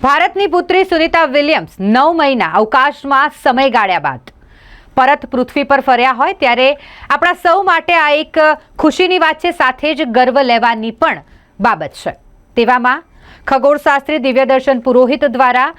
ભારતની પુત્રી સુનિતા વિલિયમ્સ 9 મહિના અવકાશમાં સમય ગાળ્યા બાદ પરત પૃથ્વી પર ફર્યા હોય ત્યારે આપણા સૌ માટે આ એક ખુશીની વાત છે, સાથે જ ગર્વ લેવાની પણ બાબત છે। તેવામાં ખગોળશાસ્ત્રી દિવ્યદર્શન પુરોહિત દ્વારા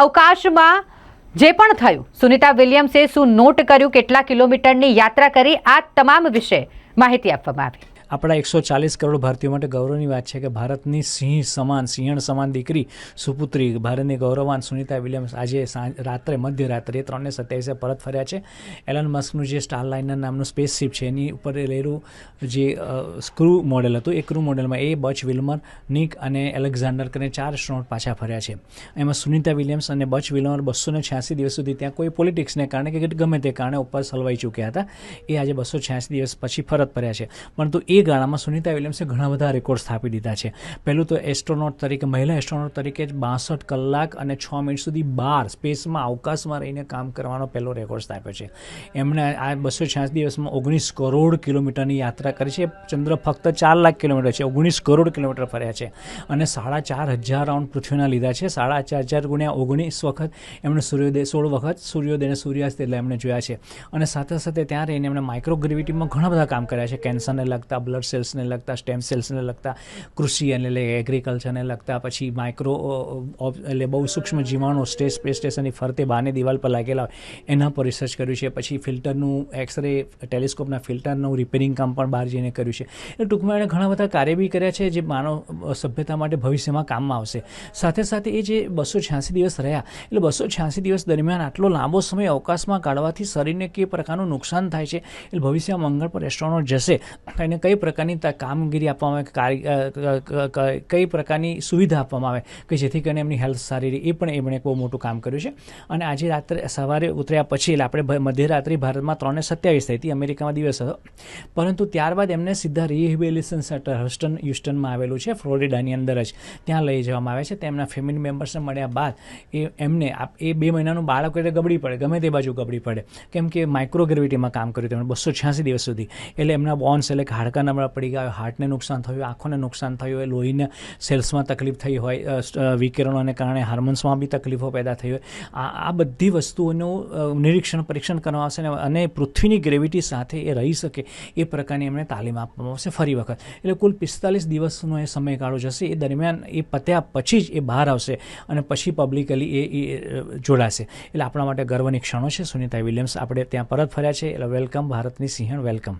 અવકાશમાં જે પણ થયું, સુનિતા વિલિયમ્સે શું નોટ કર્યું, કેટલા કિલોમીટરની યાત્રા કરી, આ તમામ વિશે માહિતી આપવામાં આવી। આપણા 140 કરોડ ભારતીયો માટે ગૌરવની વાત છે કે ભારતની સિંહણ સમાન દીકરી સુપુત્રી ભારતની ગૌરવવાન સુનિતા વિલિયમ્સ આજે રાત્રે મધ્યરાત્રે 3:27 પરત ફર્યા છે। એલન મસ્કનું જે સ્ટારલાઇનર નામનું સ્પેસશિપ છે એની ઉપર રહેલું જે ક્રૂ મોડેલ હતું, એ ક્રૂ મોડેલમાં બચ વિલ્મર, નિક અને એલેક્ઝાન્ડર કરીને 4 એસ્ટ્રોનોટ પાછા ફર્યા છે। એમાં સુનિતા વિલિયમ્સ અને બચ વિલ્મર 286 દિવસ સુધી ત્યાં કોઈ પોલિટિક્સને કારણે કે ગમે તે કારણે ઉપર સલવાઈ ચૂક્યા હતા, એ આજે 286 દિવસ પછી ફરત ફર્યા છે। પરંતુ એ ગાળામાં સુનિતા વિલિયમ્સે ઘણા બધા રેકોર્ડ સ્થાપી દીધા છે। પહેલું તો એસ્ટ્રોનોટ તરીકે, મહિલા એસ્ટ્રોનોટ તરીકે 62 કલાક અને 6 મિનિટ સુધી બહાર સ્પેસમાં અવકાશમાં રહીને કામ કરવાનો પહેલો રેકોર્ડ સ્થાપ્યો છે। એમણે આ 286 દિવસમાં 19 કરોડ કિલોમીટરની યાત્રા કરી છે। ચંદ્ર ફક્ત 4 લાખ કિલોમીટર છે, 19 કરોડ કિલોમીટર ફર્યા છે અને 4,500 રાઉન્ડ પૃથ્વીના લીધા છે। 4,500 ગુણ્યા 19 વખત એમણે સૂર્યોદય, 16 વખત સૂર્યોદય અને સૂર્યાસ્ત એટલે એમણે જોયા છે। અને સાથે સાથે ત્યાં રહીને એમણે માઇક્રોગ્રેવિટીમાં ઘણા બધા કામ કર્યા છે, કેન્સરને લગતા, બ્લડ સેલ્સને લગતા, સ્ટેમ સેલ્સને લગતા, કૃષિ એટલે એગ્રીકલ્ચરને લગતા, પછી માઇક્રો એટલે બહુ સૂક્ષ્મ જીવાણુ સ્પેસ સ્ટેશનની ફરતે બહારની દિવાલ પર લાગેલા હોય એના પર રિસર્ચ કર્યું છે। પછી ફિલ્ટરનું, એક્સરે ટેલિસ્કોપના ફિલ્ટરનું રિપેરિંગ કામ પણ બહાર જઈને કર્યું છે। એટલે ટૂંકમાં એણે ઘણા બધા કાર્ય બી કર્યા છે જે માનવ સભ્યતા માટે ભવિષ્યમાં કામમાં આવશે। સાથે સાથે એ જે 286 દિવસ રહ્યા, એટલે 286 દિવસ દરમિયાન આટલો લાંબો સમય અવકાશમાં કાઢવાથી શરીરને કઈ પ્રકારનું નુકસાન થાય છે, એટલે ભવિષ્યમાં મંગળ પર એસ્ટ્રોનોટ જશે એને કઈ પ્રકારની કામગીરી આપવામાં આવે, કઈ પ્રકારની સુવિધા આપવામાં આવે કે જેથી કરીને એમની હેલ્થ સારી રહે, એ પણ એમણે બહુ મોટું કામ કર્યું છે। અને આજે રાત્રે સવારે ઉતર્યા પછી, એટલે આપણે મધ્યરાત્રિ ભારતમાં 3:27 થઈ હતી, અમેરિકામાં દિવસ હતો, પરંતુ ત્યારબાદ એમને સીધા રિહેબિલિટેશન સેન્ટર હ્યુસ્ટનમાં આવેલું છે, ફ્લોરિડાની અંદર જ, ત્યાં લઈ જવામાં આવે છે। તેમના ફેમિલી મેમ્બર્સને મળ્યા બાદ એમને 2 મહિનાનું બાળક એટલે ગબડી પડે, ગમે તે બાજુ ગબડી પડે, કેમ કે માઇક્રોગ્રેવિટીમાં કામ કર્યું તેમણે 286 દિવસ સુધી। એટલે એમના બોન્સ એટલે હાડકા નબળા પડી ગયા હોય, હાર્ટને નુકસાન થયું, આંખોને નુકસાન થયું હોય, લોહીના સેલ્સમાં તકલીફ થઈ હોય, વિકિરણોને કારણે હાર્મોન્સમાં બી તકલીફો પેદા થઈ હોય, આ બધી વસ્તુઓનું નિરીક્ષણ પરીક્ષણ કરવામાં આવશે અને પૃથ્વીની ગ્રેવિટી સાથે એ રહી શકે એ પ્રકારની એમને તાલીમ આપવામાં આવશે ફરી વખત। એટલે કુલ 45 દિવસનો એ સમયગાળો જશે। એ દરમિયાન એ પત્યા પછી જ એ બહાર આવશે અને પછી પબ્લિકલી એ જોડાશે। એટલે આપણા માટે ગર્વની ક્ષણો છે। સુનિતા વિલિયમ્સ આપણે ત્યાં પરત ફર્યા છે, એટલે વેલકમ ભારતની સિંહણ, વેલકમ।